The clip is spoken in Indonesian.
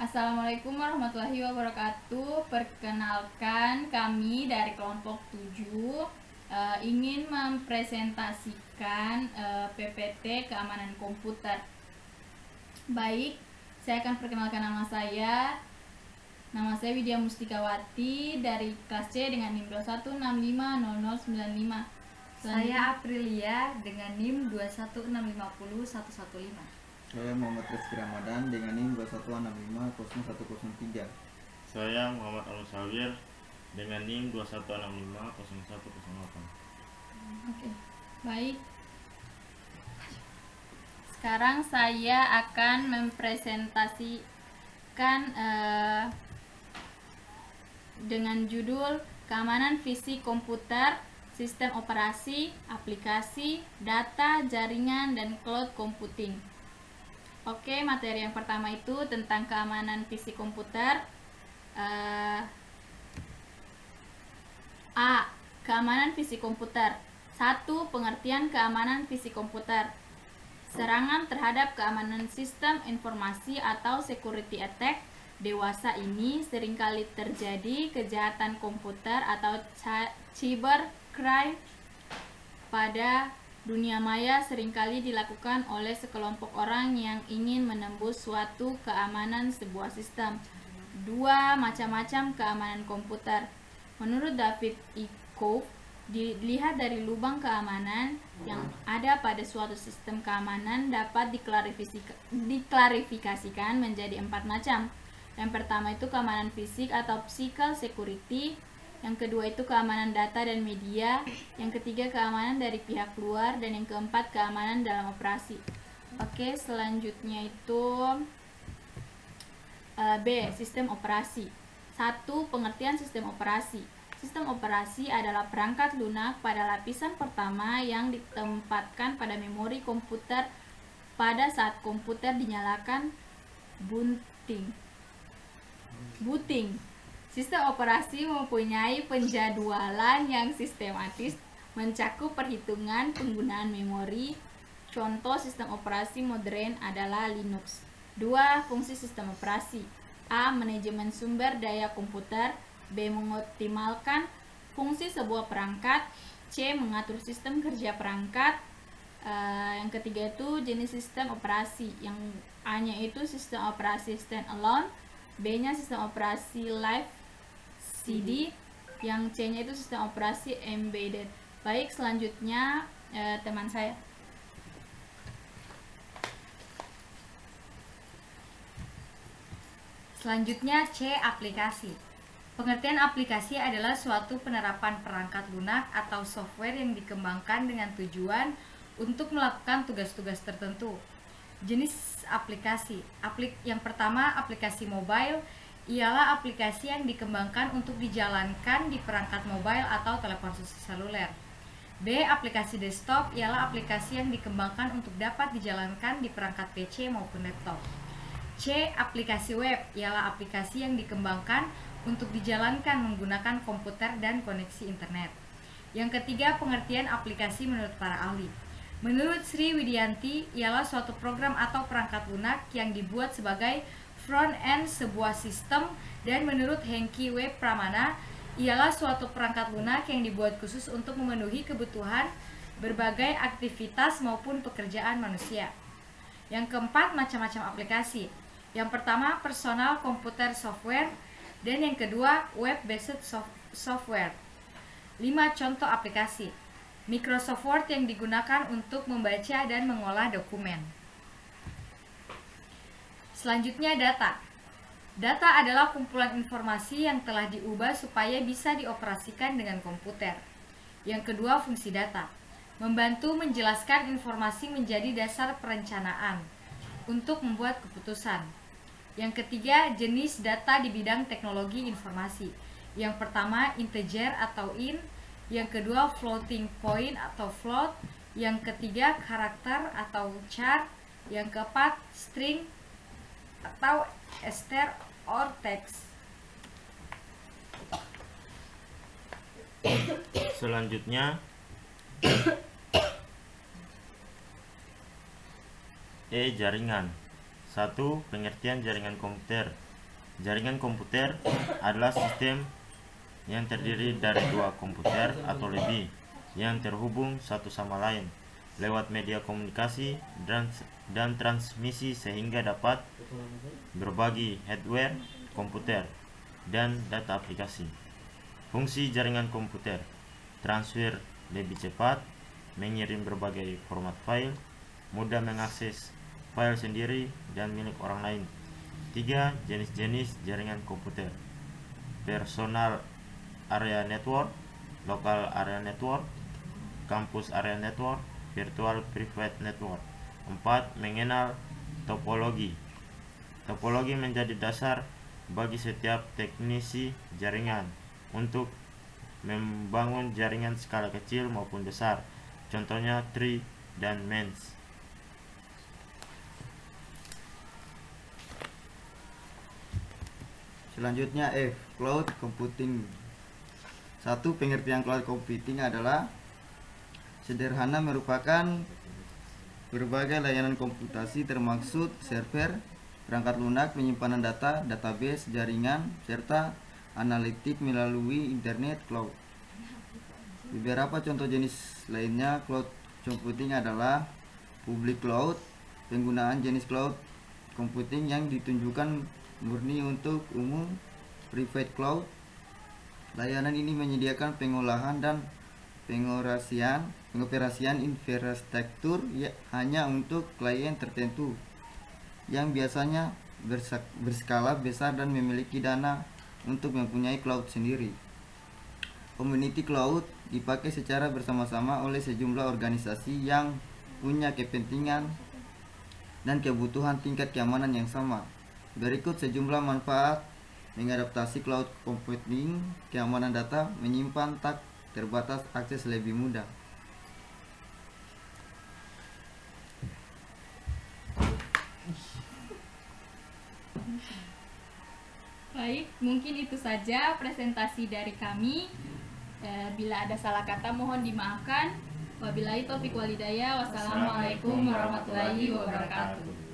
Assalamualaikum warahmatullahi wabarakatuh. Perkenalkan, kami dari kelompok 7 ingin mempresentasikan PPT keamanan komputer. Baik, saya akan perkenalkan nama saya. Nama saya Widya Mustikawati dari kelas C dengan NIM 21650095. Saya Aprilia dengan NIM 21650115. Saya Muhammad Rizky Ramadan dengan NIM 21650103. Saya Muhammad Al-Sawir dengan NIM 21650108. Oke, baik. Sekarang saya akan mempresentasikan dengan judul Keamanan Fisik Komputer, Sistem Operasi, Aplikasi, Data, Jaringan, dan Cloud Computing. Oke, materi yang pertama itu tentang keamanan fisik komputer. Keamanan fisik komputer. 1. Pengertian keamanan fisik komputer. Serangan terhadap keamanan sistem informasi atau security attack dewasa ini seringkali terjadi kejahatan komputer atau cybercrime pada dunia maya seringkali dilakukan oleh sekelompok orang yang ingin menembus suatu keamanan sebuah sistem. 2. Macam-macam keamanan komputer. Menurut David E. Cope, dilihat dari lubang keamanan yang ada pada suatu sistem keamanan dapat diklarifikasikan menjadi 4 macam. Yang pertama itu keamanan fisik atau physical security. Yang kedua itu keamanan data dan media. Yang ketiga keamanan dari pihak luar. Dan yang keempat keamanan dalam operasi. Oke, selanjutnya itu B. Sistem operasi. 1. Pengertian sistem operasi. Sistem operasi adalah perangkat lunak pada lapisan pertama yang ditempatkan pada memori komputer pada saat komputer dinyalakan booting. Sistem operasi mempunyai penjadwalan yang sistematis, mencakup perhitungan penggunaan memori. Contoh sistem operasi modern adalah Linux. 2. Fungsi sistem operasi. A. Manajemen sumber daya komputer. B. Mengoptimalkan fungsi sebuah perangkat. C. Mengatur sistem kerja perangkat. Yang ketiga itu jenis sistem operasi. Yang A-nya itu sistem operasi standalone. B-nya sistem operasi live CD. Yang C-nya itu sistem operasi embedded. Baik, selanjutnya teman saya. Selanjutnya C. Aplikasi. Pengertian aplikasi adalah suatu penerapan perangkat lunak atau software yang dikembangkan dengan tujuan untuk melakukan tugas-tugas tertentu. Jenis aplikasi. Yang pertama, aplikasi mobile ialah aplikasi yang dikembangkan untuk dijalankan di perangkat mobile atau telepon seluler. B. Aplikasi desktop ialah aplikasi yang dikembangkan untuk dapat dijalankan di perangkat PC maupun laptop. C. Aplikasi web ialah aplikasi yang dikembangkan untuk dijalankan menggunakan komputer dan koneksi internet. Yang ketiga, pengertian aplikasi menurut para ahli. Menurut Sri Widianti, ialah suatu program atau perangkat lunak yang dibuat sebagai front-end sebuah sistem, dan menurut Hengki W. Pramana, ialah suatu perangkat lunak yang dibuat khusus untuk memenuhi kebutuhan berbagai aktivitas maupun pekerjaan manusia. Yang keempat, macam-macam aplikasi. Yang pertama, personal computer software, dan yang kedua, web-based software. 5 contoh aplikasi. Microsoft Word yang digunakan untuk membaca dan mengolah dokumen. Selanjutnya, data. Data adalah kumpulan informasi yang telah diubah supaya bisa dioperasikan dengan komputer. Yang kedua, fungsi data. Membantu menjelaskan informasi menjadi dasar perencanaan untuk membuat keputusan. Yang ketiga, jenis data di bidang teknologi informasi. Yang pertama, integer atau int. Yang kedua, floating point atau float. Yang ketiga, karakter atau char. Yang keempat, string atau str or text. Selanjutnya E. Jaringan. 1. Pengertian jaringan komputer. Jaringan komputer adalah sistem yang terdiri dari dua komputer atau lebih yang terhubung satu sama lain lewat media komunikasi dan transmisi sehingga dapat berbagi hardware komputer dan data aplikasi. Fungsi jaringan komputer: transfer lebih cepat, mengirim berbagai format file, mudah mengakses file sendiri dan milik orang lain. 3. Jenis-jenis jaringan komputer: personal area network, local area network, campus area network, virtual private network. 4. Mengenal topologi. Topologi menjadi dasar bagi setiap teknisi jaringan untuk membangun jaringan skala kecil maupun besar. Contohnya tree dan mesh. Selanjutnya F. Cloud computing. 1. Pengertian cloud computing adalah sederhana merupakan berbagai layanan komputasi termasuk server, perangkat lunak, penyimpanan data, database, jaringan, serta analitik melalui internet cloud. Beberapa contoh jenis lainnya cloud computing adalah public cloud, penggunaan jenis cloud computing yang ditunjukkan murni untuk umum. Private cloud, layanan ini menyediakan pengolahan dan pengoperasian infrastruktur hanya untuk klien tertentu yang biasanya berskala besar dan memiliki dana untuk mempunyai cloud sendiri. Community cloud dipakai secara bersama-sama oleh sejumlah organisasi yang punya kepentingan dan kebutuhan tingkat keamanan yang sama. Berikut sejumlah manfaat mengadaptasi cloud computing: keamanan data, menyimpan tak terbatas, akses lebih mudah. Baik, mungkin itu saja presentasi dari kami. Bila ada salah kata mohon dimaafkan. Wabillahi taufiq walhidayah. Wassalamualaikum warahmatullahi wabarakatuh.